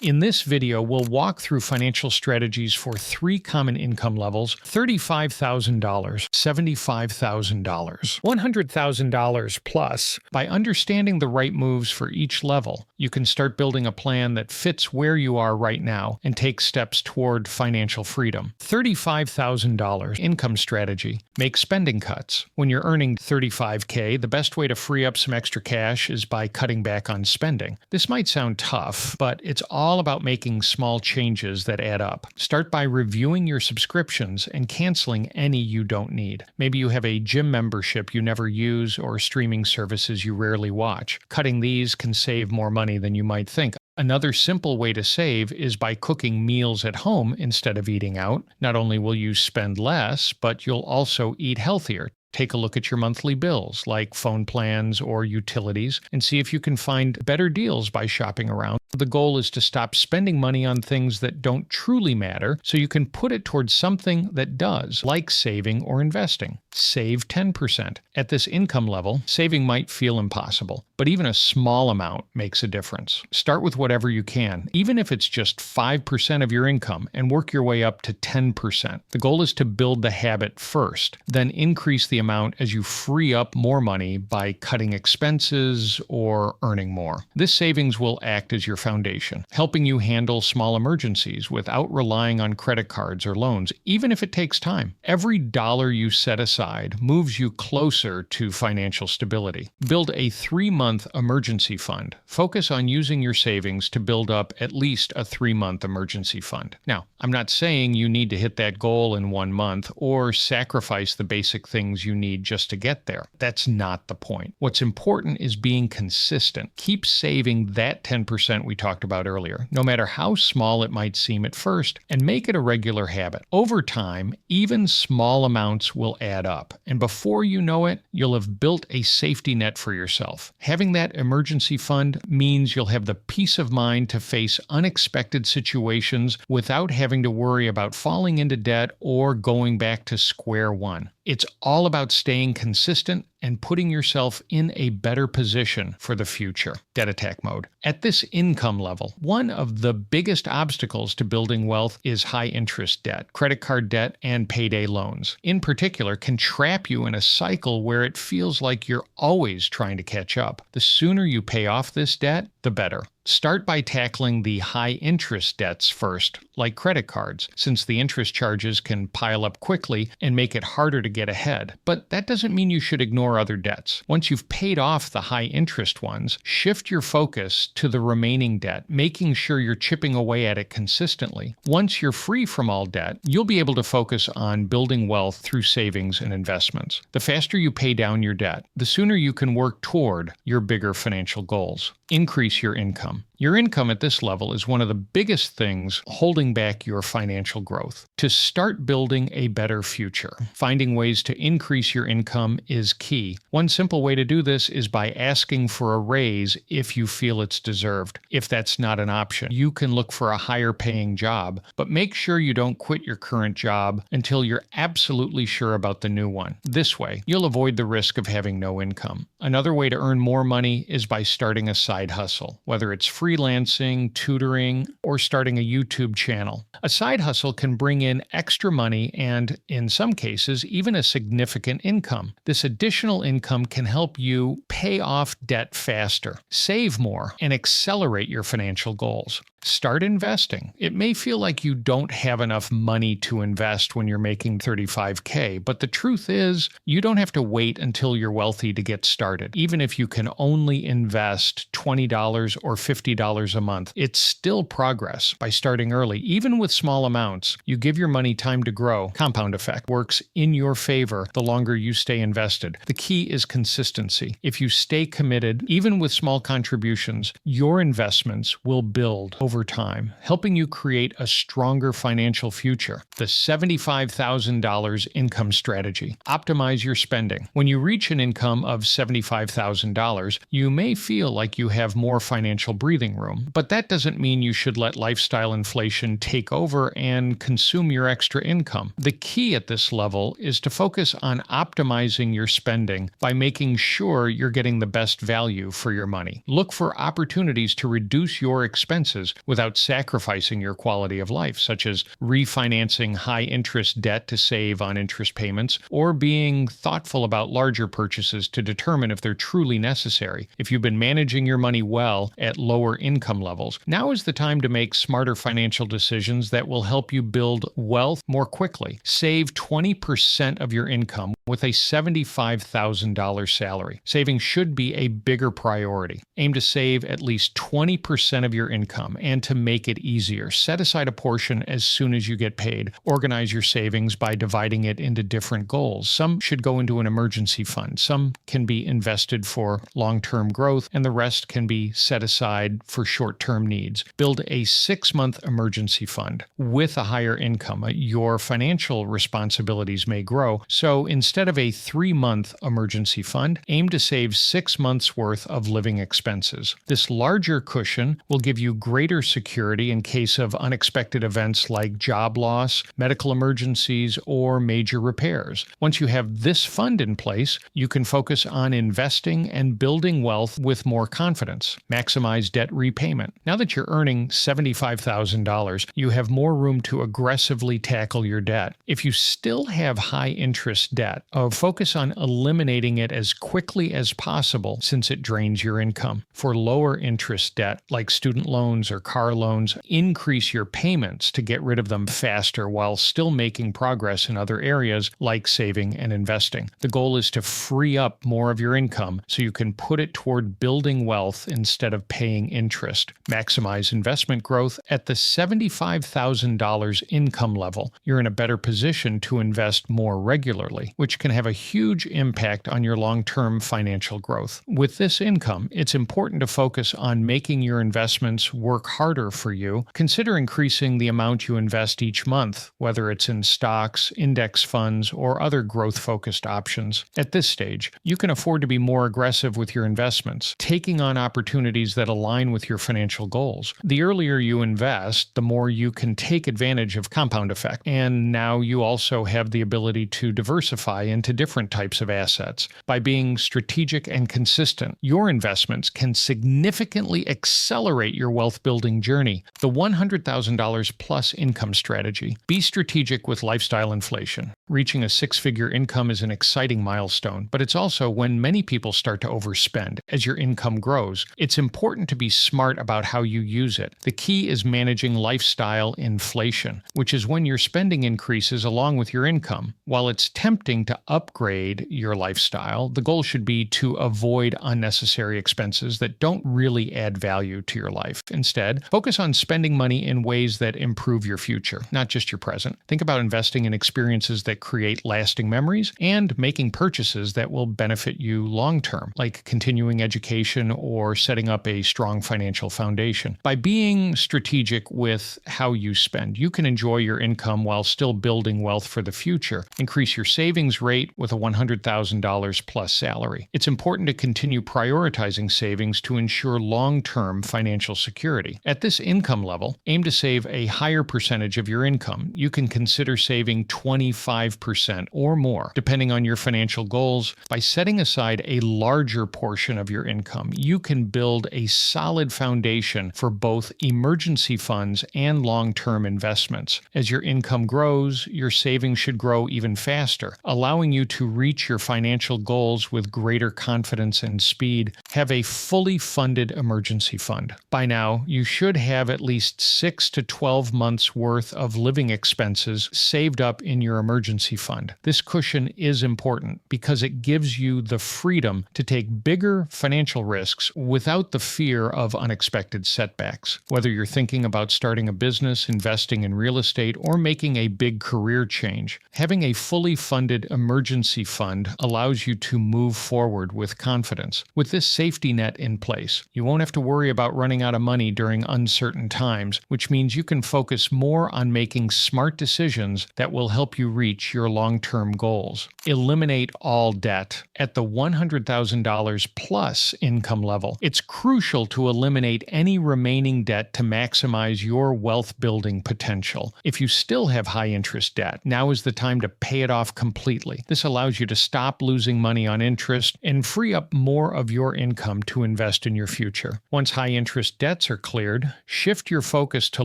In this video, we'll walk through financial strategies for three common income levels: $35,000, $75,000, $100,000 plus. By understanding the right moves for each level, you can start building a plan that fits where you are right now and take steps toward financial freedom. $35,000 income strategy: make spending cuts. When you're earning $35K, the best way to free up some extra cash is by cutting back on spending. This might sound tough, but it's all about making small changes that add up. Start by reviewing your subscriptions and canceling any you don't need. Maybe you have a gym membership you never use or streaming services you rarely watch. Cutting these can save more money than you might think. Another simple way to save is by cooking meals at home instead of eating out. Not only will you spend less, but you'll also eat healthier. Take a look at your monthly bills, like phone plans or utilities, and see if you can find better deals by shopping around. The goal is to stop spending money on things that don't truly matter, so you can put it towards something that does, like saving or investing. Save 10%. At this income level, saving might feel impossible, but even a small amount makes a difference. Start with whatever you can, even if it's just 5% of your income, and work your way up to 10%. The goal is to build the habit first, then increase the amount as you free up more money by cutting expenses or earning more. This savings will act as your foundation, helping you handle small emergencies without relying on credit cards or loans, even if it takes time. Every dollar you set aside moves you closer to financial stability. Build a 3-month emergency fund. Focus on using your savings to build up at least a 3-month emergency fund. Now, I'm not saying you need to hit that goal in 1 month or sacrifice the basic things you need just to get there. That's not the point. What's important is being consistent. Keep saving that 10% we talked about earlier, no matter how small it might seem at first, and make it a regular habit. Over time, even small amounts will add up, and before you know it, you'll have built a safety net for yourself. Having that emergency fund means you'll have the peace of mind to face unexpected situations without having to worry about falling into debt or going back to square one. It's all about staying consistent and putting yourself in a better position for the future. Debt attack mode. At this income level, one of the biggest obstacles to building wealth is high interest debt. Credit card debt and payday loans, in particular, can trap you in a cycle where it feels like you're always trying to catch up. The sooner you pay off this debt, the better. Start by tackling the high-interest debts first, like credit cards, since the interest charges can pile up quickly and make it harder to get ahead. But that doesn't mean you should ignore other debts. Once you've paid off the high-interest ones, shift your focus to the remaining debt, making sure you're chipping away at it consistently. Once you're free from all debt, you'll be able to focus on building wealth through savings and investments. The faster you pay down your debt, the sooner you can work toward your bigger financial goals. Increase your income. Your income at this level is one of the biggest things holding back your financial growth. To start building a better future, finding ways to increase your income is key. One simple way to do this is by asking for a raise if you feel it's deserved. If that's not an option, you can look for a higher paying job, but make sure you don't quit your current job until you're absolutely sure about the new one. This way, you'll avoid the risk of having no income. Another way to earn more money is by starting a side hustle, whether it's freelancing, tutoring, or starting a YouTube channel. A side hustle can bring in extra money and, in some cases, even a significant income. This additional income can help you pay off debt faster, save more, and accelerate your financial goals. Start investing. It may feel like you don't have enough money to invest when you're making $35K, but the truth is, you don't have to wait until you're wealthy to get started. Even if you can only invest $20 or $50 a month, it's still progress. By starting early, even with small amounts, you give your money time to grow. Compound effect works in your favor the longer you stay invested. The key is consistency. If you stay committed, even with small contributions, your investments will build over time, helping you create a stronger financial future. The $75,000 income strategy. Optimize your spending. When you reach an income of $75,000, you may feel like you have more financial breathing room, but that doesn't mean you should let lifestyle inflation take over and consume your extra income. The key at this level is to focus on optimizing your spending by making sure you're getting the best value for your money. Look for opportunities to reduce your expenses without sacrificing your quality of life, such as refinancing high-interest debt to save on interest payments, or being thoughtful about larger purchases to determine if they're truly necessary. If you've been managing your money well at lower income levels, now is the time to make smarter financial decisions that will help you build wealth more quickly. Save 20% of your income with a $75,000 salary. Saving should be a bigger priority. Aim to save at least 20% of your income, and to make it easier, set aside a portion as soon as you get paid. Organize your savings by dividing it into different goals. Some should go into an emergency fund. Some can be invested for long-term growth, and the rest can be set aside for short-term needs. Build a 6-month emergency fund. With a higher income, your financial responsibilities may grow, so instead of a 3-month emergency fund, aim to save 6 months' worth of living expenses. This larger cushion will give you greater security in case of unexpected events like job loss, medical emergencies, or major repairs. Once you have this fund in place, you can focus on investing and building wealth with more confidence. Maximize debt repayment. Now that you're earning $75,000, you have more room to aggressively tackle your debt. If you still have high interest debt, focus on eliminating it as quickly as possible since it drains your income. For lower interest debt, like student loans or car loans, increase your payments to get rid of them faster while still making progress in other areas like saving and investing. The goal is to free up more of your income so you can put it toward building wealth instead of paying interest. Maximize investment growth. At the $75,000 income level, you're in a better position to invest more regularly, which can have a huge impact on your long-term financial growth. With this income, it's important to focus on making your investments work harder for you. Consider increasing the amount you invest each month, whether it's in stocks, index funds, or other growth-focused options. At this stage, you can afford to be more aggressive with your investments, taking on opportunities that align with your financial goals. The earlier you invest, the more you can take advantage of compound effect. And now you also have the ability to diversify into different types of assets. By being strategic and consistent, your investments can significantly accelerate your wealth building journey. The $100,000 plus income strategy. Be strategic with lifestyle inflation. Reaching a 6-figure income is an exciting milestone, but it's also when many people start to overspend as your income grows. It's important to be smart about how you use it. The key is managing lifestyle inflation, which is when your spending increases along with your income. While it's tempting to upgrade your lifestyle, the goal should be to avoid unnecessary expenses that don't really add value to your life. Instead, focus on spending money in ways that improve your future, not just your present. Think about investing in experiences that create lasting memories and making purchases that will benefit you long-term, like continuing education or setting up a strong financial foundation. By being strategic with how you spend, you can enjoy your income while still building wealth for the future. Increase your savings rate with a $100,000 plus salary. It's important to continue prioritizing savings to ensure long-term financial security. At this income level, aim to save a higher percentage of your income. You can consider saving 25% or more, depending on your financial goals. By setting aside a larger portion of your income, you can build a solid foundation for both emergency funds and long-term investments. As your income grows, your savings should grow even faster, allowing you to reach your financial goals with greater confidence and speed. Have a fully funded emergency fund. By now, you should have at least 6 to 12 months worth of living expenses saved up in your emergency fund. This cushion is important because it gives you the freedom to take bigger financial risks without the fear of unexpected setbacks. Whether you're thinking about starting a business, investing in real estate, or making a big career change, having a fully funded emergency fund allows you to move forward with confidence. With this safety net in place, you won't have to worry about running out of money during uncertain times, which means you can focus more on making smart decisions that will help you reach reach your long-term goals. Eliminate all debt. At the $100,000 plus income level, it's crucial to eliminate any remaining debt to maximize your wealth building potential. If you still have high interest debt, now is the time to pay it off completely. This allows you to stop losing money on interest and free up more of your income to invest in your future. Once high interest debts are cleared, shift your focus to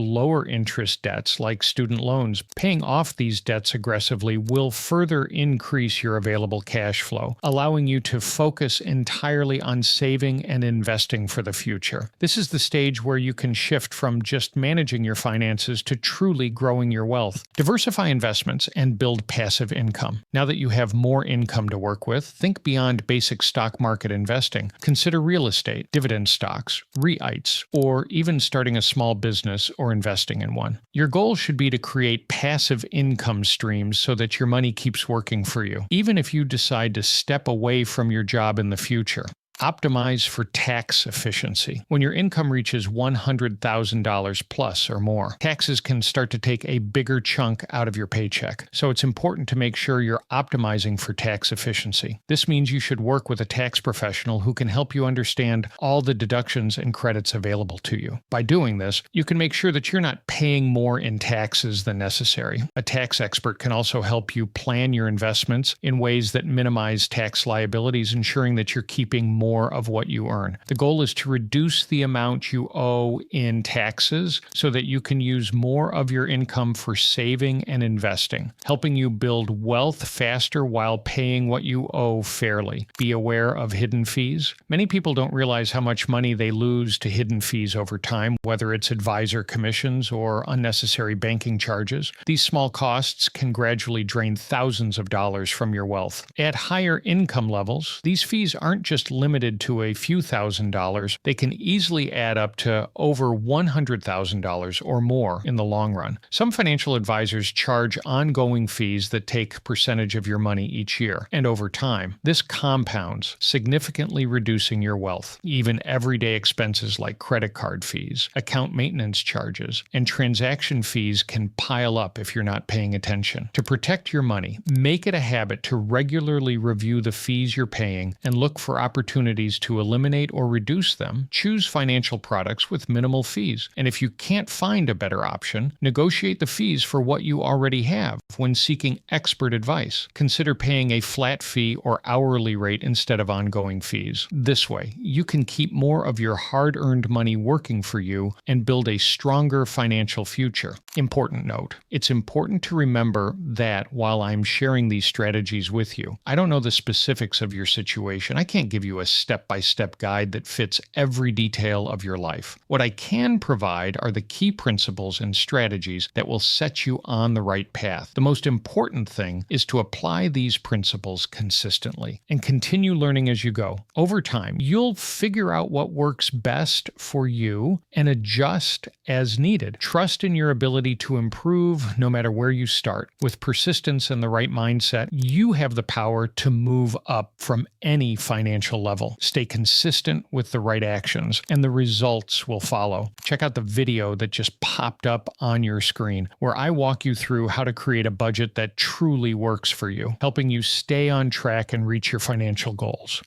lower interest debts like student loans. Paying off these debts aggressively will further increase your available cash flow, allowing you to focus entirely on saving and investing for the future. This is the stage where you can shift from just managing your finances to truly growing your wealth. Diversify investments and build passive income. Now that you have more income to work with, think beyond basic stock market investing. Consider real estate, dividend stocks, REITs, or even starting a small business or investing in one. Your goal should be to create passive income streams so that your money keeps working for you, even if you decide to step away from your job in the future. Optimize for tax efficiency. When your income reaches $100,000 plus or more, taxes can start to take a bigger chunk out of your paycheck. So it's important to make sure you're optimizing for tax efficiency. This means you should work with a tax professional who can help you understand all the deductions and credits available to you. By doing this, you can make sure that you're not paying more in taxes than necessary. A tax expert can also help you plan your investments in ways that minimize tax liabilities, ensuring that you're keeping more of what you earn. The goal is to reduce the amount you owe in taxes so that you can use more of your income for saving and investing, helping you build wealth faster while paying what you owe fairly. Be aware of hidden fees. Many people don't realize how much money they lose to hidden fees over time, whether it's advisor commissions or unnecessary banking charges. These small costs can gradually drain thousands of dollars from your wealth. At higher income levels, these fees aren't just limited to a few $1,000s, they can easily add up to over $100,000 or more in the long run. Some financial advisors charge ongoing fees that take percentage of your money each year, and over time, this compounds, significantly reducing your wealth. Even everyday expenses like credit card fees, account maintenance charges, and transaction fees can pile up if you're not paying attention. To protect your money, make it a habit to regularly review the fees you're paying and look for opportunities to eliminate or reduce them. Choose financial products with minimal fees. And if you can't find a better option, negotiate the fees for what you already have when seeking expert advice. Consider paying a flat fee or hourly rate instead of ongoing fees. This way, you can keep more of your hard-earned money working for you and build a stronger financial future. Important note, it's important to remember that while I'm sharing these strategies with you, I don't know the specifics of your situation. I can't give you a step-by-step guide that fits every detail of your life. What I can provide are the key principles and strategies that will set you on the right path. The most important thing is to apply these principles consistently and continue learning as you go. Over time, you'll figure out what works best for you and adjust as needed. Trust in your ability to improve no matter where you start. With persistence and the right mindset, you have the power to move up from any financial level. Stay consistent with the right actions, and the results will follow. Check out the video that just popped up on your screen, where I walk you through how to create a budget that truly works for you, helping you stay on track and reach your financial goals.